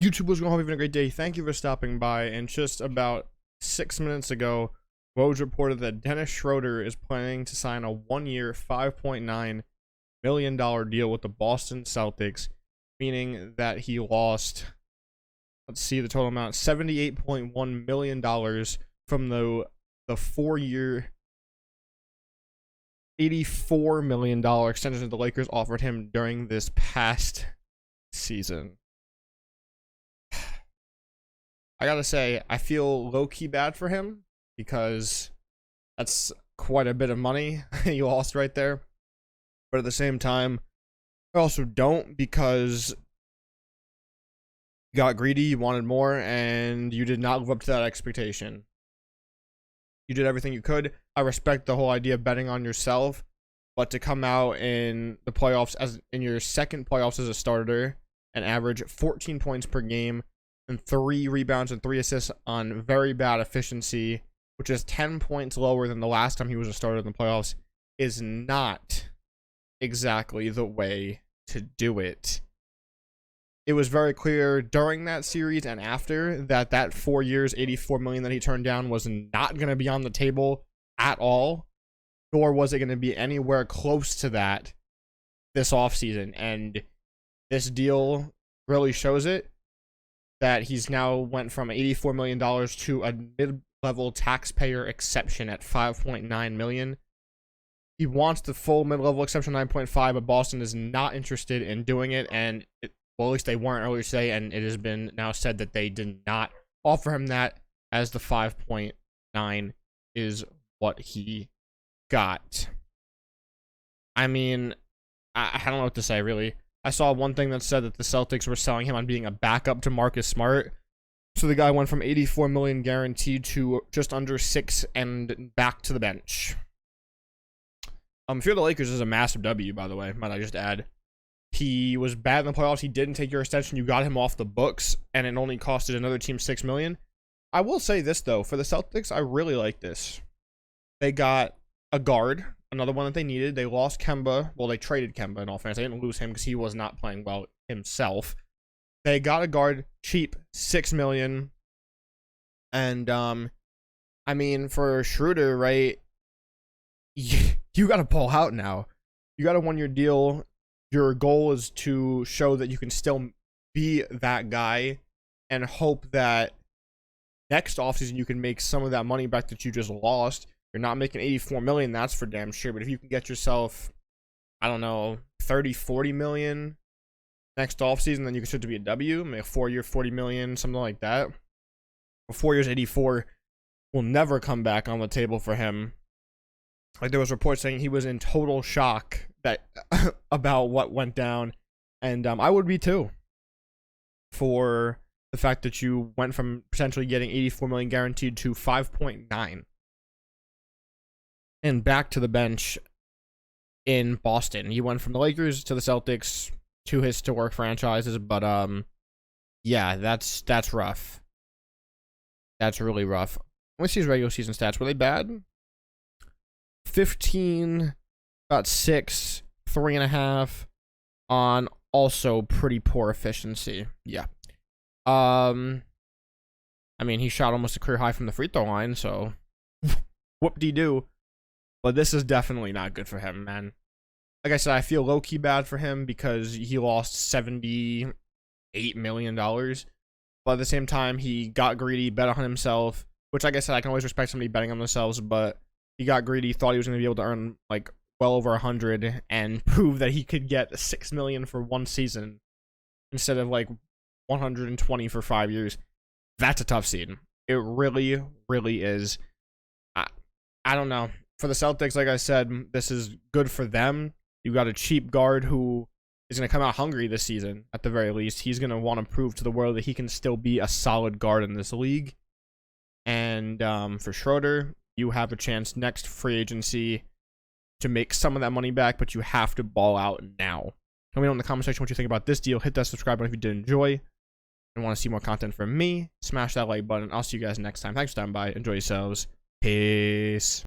YouTube was going to having a great day. Thank you for stopping by. And just about 6 minutes ago, Woj reported that Dennis Schroder is planning to sign a 1-year, $5.9 million deal with the Boston Celtics, meaning that he lost, let's see the total amount, $78.1 million from the 4-year, $84 million extension that the Lakers offered him during this past season. I gotta say, I feel low-key bad for him because that's quite a bit of money you lost right there. But at the same time, I also don't, because you got greedy, you wanted more, and you did not live up to that expectation. You did everything you could. I respect the whole idea of betting on yourself, but to come out in the playoffs, as in your second playoffs as a starter, and average 14 points per game, and 3 rebounds and 3 assists on very bad efficiency, which is 10 points lower than the last time he was a starter in the playoffs, is not exactly the way to do it. It was very clear during that series and after that 4 years, $84 million that he turned down was not going to be on the table at all, nor was it going to be anywhere close to that this offseason. And this deal really shows it, that he's now went from $84 million to a mid-level taxpayer exception at $5.9 million. He wants the full mid-level exception 9.5, but Boston is not interested in doing it, and well, at least they weren't earlier today, and it has been now said that they did not offer him that, as the 5.9 is what he got. I mean, I don't know what to say, really. I saw one thing that said that the Celtics were selling him on being a backup to Marcus Smart. So the guy went from $84 million guaranteed to just under 6 and back to the bench. If you're the Lakers, is a massive W, by the way, might I just add. He was bad in the playoffs. He didn't take your extension. You got him off the books, and it only costed another team $6 million. I will say this, though. For the Celtics, I really like this. They got a guard, another one that they needed. They lost Kemba. Well, they traded Kemba, in all fairness. They didn't lose him because he was not playing well himself. They got a guard cheap, $6 million. And, I mean, for Schroder, right, you got to pull out now. You got a 1-year deal. Your goal is to show that you can still be that guy and hope that next offseason you can make some of that money back that you just lost. You're not making $84 million, that's for damn sure. But if you can get yourself, I don't know, 30, 40 million next offseason, then you can start to be a W. Make a 4-year, 40 million, something like that. For 4 years, 84 will never come back on the table for him. Like, there was reports saying he was in total shock that about what went down, and I would be too, for the fact that you went from potentially getting $84 million guaranteed to 5.9 and back to the bench in Boston. You went from the Lakers to the Celtics, two historic franchises, but yeah, that's rough. That's really rough. Let me see his regular season stats. Were they bad? 15, about 6, 3.5 on also pretty poor efficiency. Yeah. I mean, he shot almost a career high from the free throw line, so whoop-de-doo. But this is definitely not good for him, man. Like I said, I feel low-key bad for him because he lost $78 million. But at the same time, he got greedy, bet on himself, which, like I said, I can always respect somebody betting on themselves, but he got greedy, thought he was going to be able to earn, like, well over 100 and prove that he could get $6 million for 1 season instead of, like, 120 for 5 years. That's a tough scene. It really, really is. I don't know. For the Celtics, like I said, this is good for them. You got a cheap guard who is going to come out hungry this season, at the very least. He's going to want to prove to the world that he can still be a solid guard in this league. And for Schroder, you have a chance next free agency to make some of that money back, but you have to ball out now. Let me know in the comment section what you think about this deal. Hit that subscribe button if you did enjoy and want to see more content from me. Smash that like button. I'll see you guys next time. Thanks for stopping by. Enjoy yourselves. Peace.